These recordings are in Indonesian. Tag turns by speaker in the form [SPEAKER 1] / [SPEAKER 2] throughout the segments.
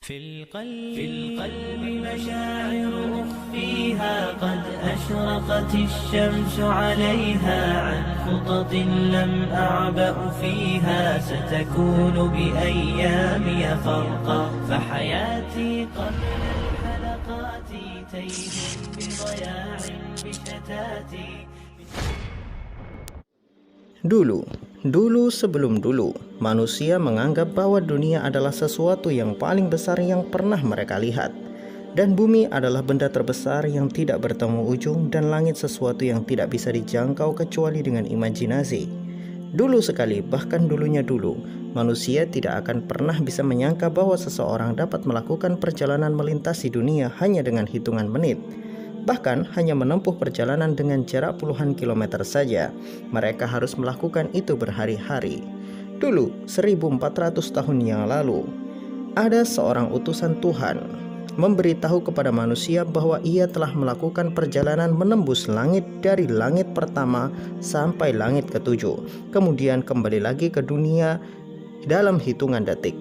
[SPEAKER 1] في القلب مشاعر أخفيها قد أشرقت الشمس عليها عن خطط لم أعبأ فيها ستكون بأيامي فرقا فحياتي قبل الحلقات تيه بضياع بشتاتي.
[SPEAKER 2] Dulu sebelum dulu, manusia menganggap bahwa dunia adalah sesuatu yang paling besar yang pernah mereka lihat. Dan bumi adalah benda terbesar yang tidak bertemu ujung, dan langit sesuatu yang tidak bisa dijangkau kecuali dengan imajinasi. Dulu sekali, bahkan dulunya dulu, manusia tidak akan pernah bisa menyangka bahwa seseorang dapat melakukan perjalanan melintasi dunia hanya dengan hitungan menit. Bahkan hanya menempuh perjalanan dengan jarak puluhan kilometer saja, mereka harus melakukan itu berhari-hari. Dulu, 1400 tahun yang lalu, ada seorang utusan Tuhan memberitahu kepada manusia bahwa ia telah melakukan perjalanan menembus langit dari langit pertama sampai langit ketujuh, kemudian kembali lagi ke dunia dalam hitungan detik.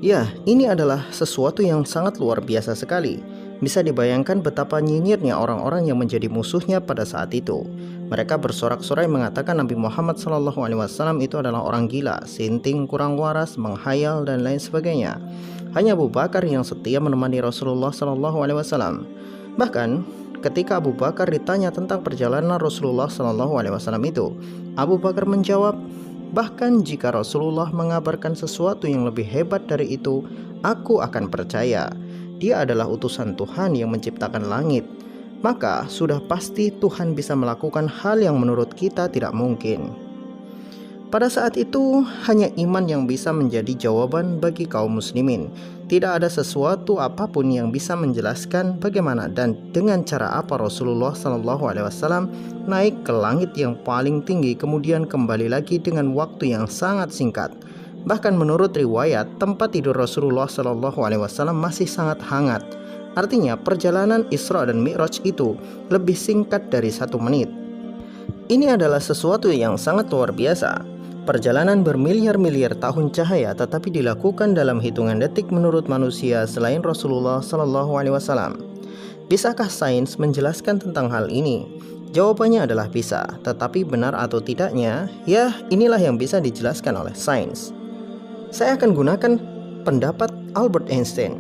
[SPEAKER 2] Ya, ini adalah sesuatu yang sangat luar biasa sekali. Bisa dibayangkan betapa nyinyirnya orang-orang yang menjadi musuhnya pada saat itu. Mereka bersorak-sorai mengatakan Nabi Muhammad SAW itu adalah orang gila, sinting, kurang waras, menghayal, dan lain sebagainya. Hanya Abu Bakar yang setia menemani Rasulullah SAW. Bahkan ketika Abu Bakar ditanya tentang perjalanan Rasulullah SAW itu, Abu Bakar menjawab, "Bahkan jika Rasulullah mengabarkan sesuatu yang lebih hebat dari itu, aku akan percaya. Dia adalah utusan Tuhan yang menciptakan langit. Maka sudah pasti Tuhan bisa melakukan hal yang menurut kita tidak mungkin." Pada saat itu, hanya iman yang bisa menjadi jawaban bagi kaum muslimin. Tidak ada sesuatu apapun yang bisa menjelaskan bagaimana dan dengan cara apa Rasulullah SAW naik ke langit yang paling tinggi kemudian kembali lagi dengan waktu yang sangat singkat. Bahkan menurut riwayat, tempat tidur Rasulullah SAW masih sangat hangat. Artinya perjalanan Isra dan Mi'raj itu lebih singkat dari 1 menit. Ini adalah sesuatu yang sangat luar biasa. Perjalanan bermiliar-miliar tahun cahaya tetapi dilakukan dalam hitungan detik menurut manusia selain Rasulullah SAW. Bisakah sains menjelaskan tentang hal ini? Jawabannya adalah bisa, tetapi benar atau tidaknya, ya inilah yang bisa dijelaskan oleh sains. Saya akan gunakan pendapat Albert Einstein.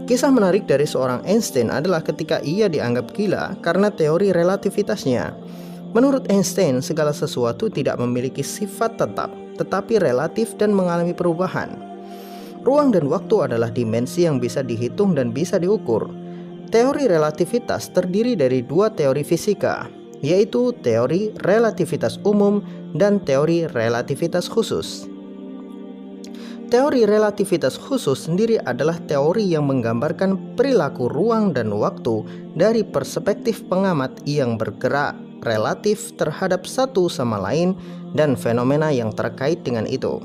[SPEAKER 2] Kisah menarik dari seorang Einstein adalah ketika ia dianggap gila karena teori relativitasnya. Menurut Einstein, segala sesuatu tidak memiliki sifat tetap, tetapi relatif dan mengalami perubahan. Ruang dan waktu adalah dimensi yang bisa dihitung dan bisa diukur. Teori relativitas terdiri dari 2 teori fisika, yaitu teori relativitas umum dan teori relativitas khusus. Teori relativitas khusus sendiri adalah teori yang menggambarkan perilaku ruang dan waktu dari perspektif pengamat yang bergerak relatif terhadap satu sama lain dan fenomena yang terkait dengan itu.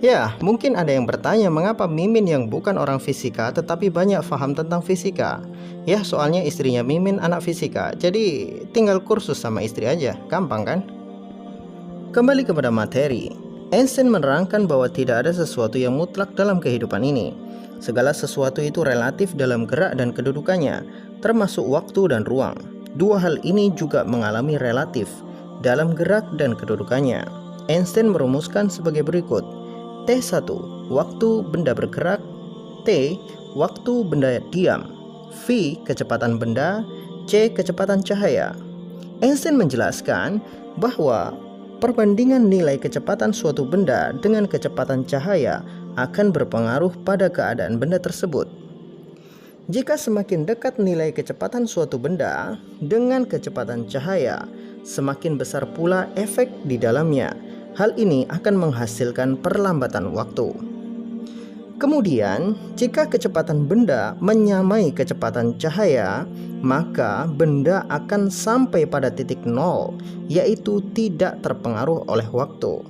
[SPEAKER 2] Ya, mungkin ada yang bertanya mengapa Mimin yang bukan orang fisika tetapi banyak paham tentang fisika. Ya, soalnya istrinya Mimin anak fisika, jadi tinggal kursus sama istri aja, gampang kan? Kembali kepada materi. Einstein menerangkan bahwa tidak ada sesuatu yang mutlak dalam kehidupan ini. Segala sesuatu itu relatif dalam gerak dan kedudukannya, termasuk waktu dan ruang. 2 hal ini juga mengalami relatif dalam gerak dan kedudukannya. Einstein merumuskan sebagai berikut. T1, waktu benda bergerak. T, waktu benda diam. V, kecepatan benda. C, kecepatan cahaya. Einstein menjelaskan bahwa perbandingan nilai kecepatan suatu benda dengan kecepatan cahaya akan berpengaruh pada keadaan benda tersebut. Jika semakin dekat nilai kecepatan suatu benda dengan kecepatan cahaya, semakin besar pula efek di dalamnya. Hal ini akan menghasilkan perlambatan waktu. Kemudian, jika kecepatan benda menyamai kecepatan cahaya, maka benda akan sampai pada titik 0, yaitu tidak terpengaruh oleh waktu.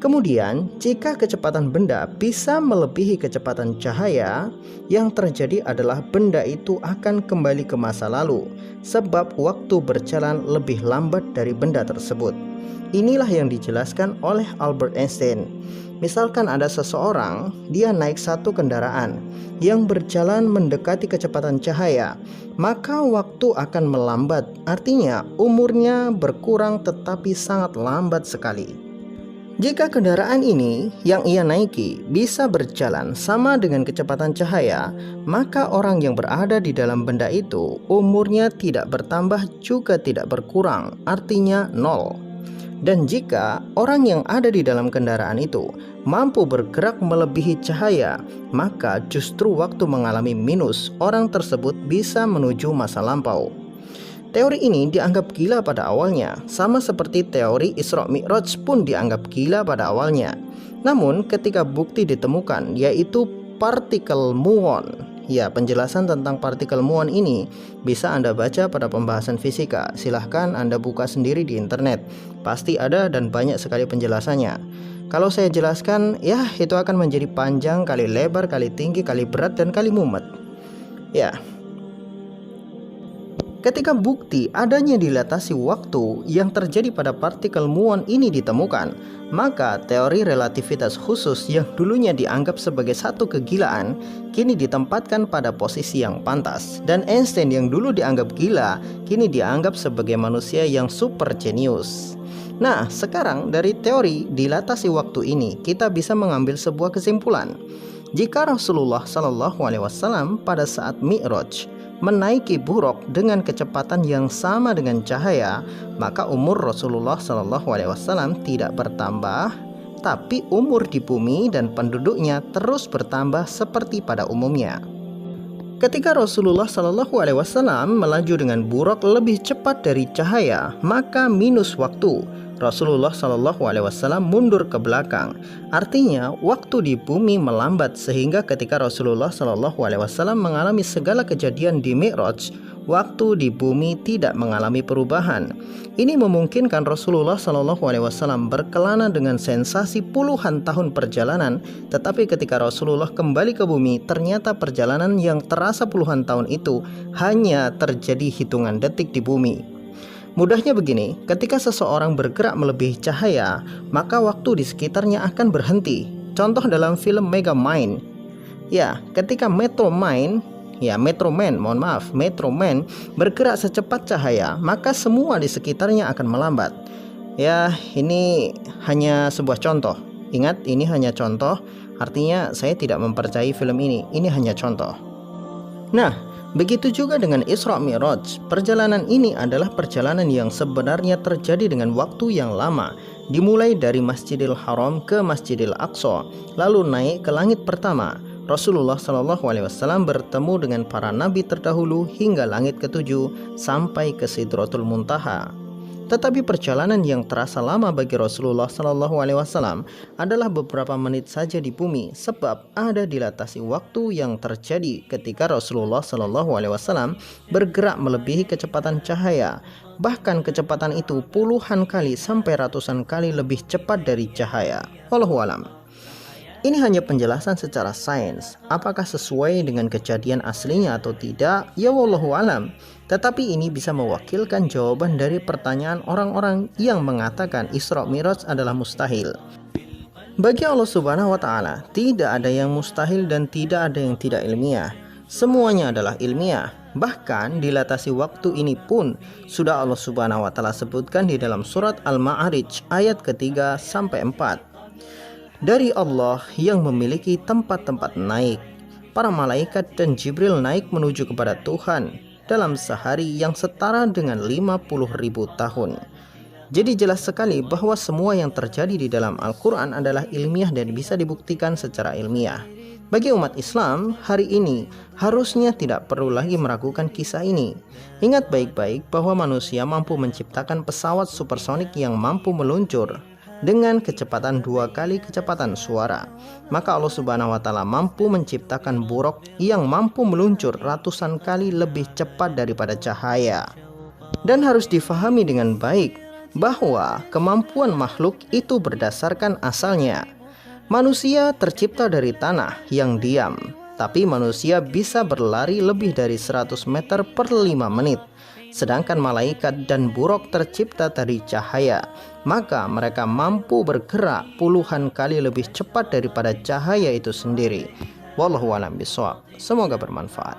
[SPEAKER 2] Kemudian, jika kecepatan benda bisa melebihi kecepatan cahaya, yang terjadi adalah benda itu akan kembali ke masa lalu, sebab waktu berjalan lebih lambat dari benda tersebut. Inilah yang dijelaskan oleh Albert Einstein. Misalkan ada seseorang, dia naik satu kendaraan yang berjalan mendekati kecepatan cahaya, maka waktu akan melambat. Artinya umurnya berkurang tetapi sangat lambat sekali. Jika kendaraan ini yang ia naiki bisa berjalan sama dengan kecepatan cahaya, maka orang yang berada di dalam benda itu umurnya tidak bertambah juga tidak berkurang, artinya 0. Dan jika orang yang ada di dalam kendaraan itu mampu bergerak melebihi cahaya, maka justru waktu mengalami minus, orang tersebut bisa menuju masa lampau. Teori ini dianggap gila pada awalnya, sama seperti teori Isra Mi'raj pun dianggap gila pada awalnya. Namun ketika bukti ditemukan, yaitu partikel muon. Ya, penjelasan tentang partikel muon ini bisa Anda baca pada pembahasan fisika. Silahkan Anda buka sendiri di internet. Pasti ada dan banyak sekali penjelasannya. Kalau saya jelaskan, ya itu akan menjadi panjang, kali lebar, kali tinggi, kali berat, dan kali mumet. Ya. Ketika bukti adanya dilatasi waktu yang terjadi pada partikel muon ini ditemukan, maka teori relativitas khusus yang dulunya dianggap sebagai satu kegilaan, kini ditempatkan pada posisi yang pantas. Dan Einstein yang dulu dianggap gila, kini dianggap sebagai manusia yang super jenius. Nah, sekarang dari teori dilatasi waktu ini, kita bisa mengambil sebuah kesimpulan. Jika Rasulullah SAW pada saat Mi'raj menaiki buraq dengan kecepatan yang sama dengan cahaya, maka umur Rasulullah SAW tidak bertambah, tapi umur di bumi dan penduduknya terus bertambah seperti pada umumnya. Ketika Rasulullah SAW melaju dengan buraq lebih cepat dari cahaya, maka minus waktu. Rasulullah SAW mundur ke belakang. Artinya waktu di bumi melambat, sehingga ketika Rasulullah SAW mengalami segala kejadian di Mi'raj, waktu di bumi tidak mengalami perubahan. Ini memungkinkan Rasulullah SAW berkelana dengan sensasi puluhan tahun perjalanan, tetapi ketika Rasulullah kembali ke bumi, ternyata perjalanan yang terasa puluhan tahun itu hanya terjadi hitungan detik di bumi. Mudahnya begini, ketika seseorang bergerak melebihi cahaya, maka waktu di sekitarnya akan berhenti. Contoh dalam film Megamind. Ya, ketika Metro Man bergerak secepat cahaya, maka semua di sekitarnya akan melambat. Ya, ini hanya sebuah contoh. Ingat, ini hanya contoh, artinya saya tidak mempercayai film ini. Ini hanya contoh. Nah, begitu juga dengan Isra Mi'raj. Perjalanan ini adalah perjalanan yang sebenarnya terjadi dengan waktu yang lama, dimulai dari Masjidil Haram ke Masjidil Aqsa, lalu naik ke langit pertama. Rasulullah SAW bertemu dengan para nabi terdahulu hingga langit ketujuh sampai ke Sidratul Muntaha. Tetapi perjalanan yang terasa lama bagi Rasulullah SAW adalah beberapa menit saja di bumi, sebab ada dilatasi waktu yang terjadi ketika Rasulullah SAW bergerak melebihi kecepatan cahaya. Bahkan kecepatan itu puluhan kali sampai ratusan kali lebih cepat dari cahaya. Wallahu a'lam. Ini hanya penjelasan secara sains. Apakah sesuai dengan kejadian aslinya atau tidak? Ya wallahu alam. Tetapi ini bisa mewakilkan jawaban dari pertanyaan orang-orang yang mengatakan Isra Mi'raj adalah mustahil. Bagi Allah Subhanahu wa taala, tidak ada yang mustahil dan tidak ada yang tidak ilmiah. Semuanya adalah ilmiah. Bahkan dilatasi waktu ini pun sudah Allah Subhanahu wa taala sebutkan di dalam surat Al-Ma'arij ayat ketiga sampai 4. Dari Allah yang memiliki tempat-tempat naik. Para malaikat dan Jibril naik menuju kepada Tuhan dalam sehari yang setara dengan 50.000 tahun. Jadi jelas sekali bahwa semua yang terjadi di dalam Al-Quran adalah ilmiah dan bisa dibuktikan secara ilmiah. Bagi umat Islam, hari ini harusnya tidak perlu lagi meragukan kisah ini. Ingat baik-baik bahwa manusia mampu menciptakan pesawat supersonik yang mampu meluncur dengan kecepatan 2 kali kecepatan suara. Maka Allah Subhanahu wa taala mampu menciptakan buraq yang mampu meluncur ratusan kali lebih cepat daripada cahaya. Dan harus difahami dengan baik bahwa kemampuan makhluk itu berdasarkan asalnya. Manusia tercipta dari tanah yang diam, tapi manusia bisa berlari lebih dari 100 meter per 5 menit. sedangkan malaikat dan buruk tercipta dari cahaya, maka mereka mampu bergerak puluhan kali lebih cepat daripada cahaya itu sendiri. Wallahu a'lam bishawab. Semoga bermanfaat.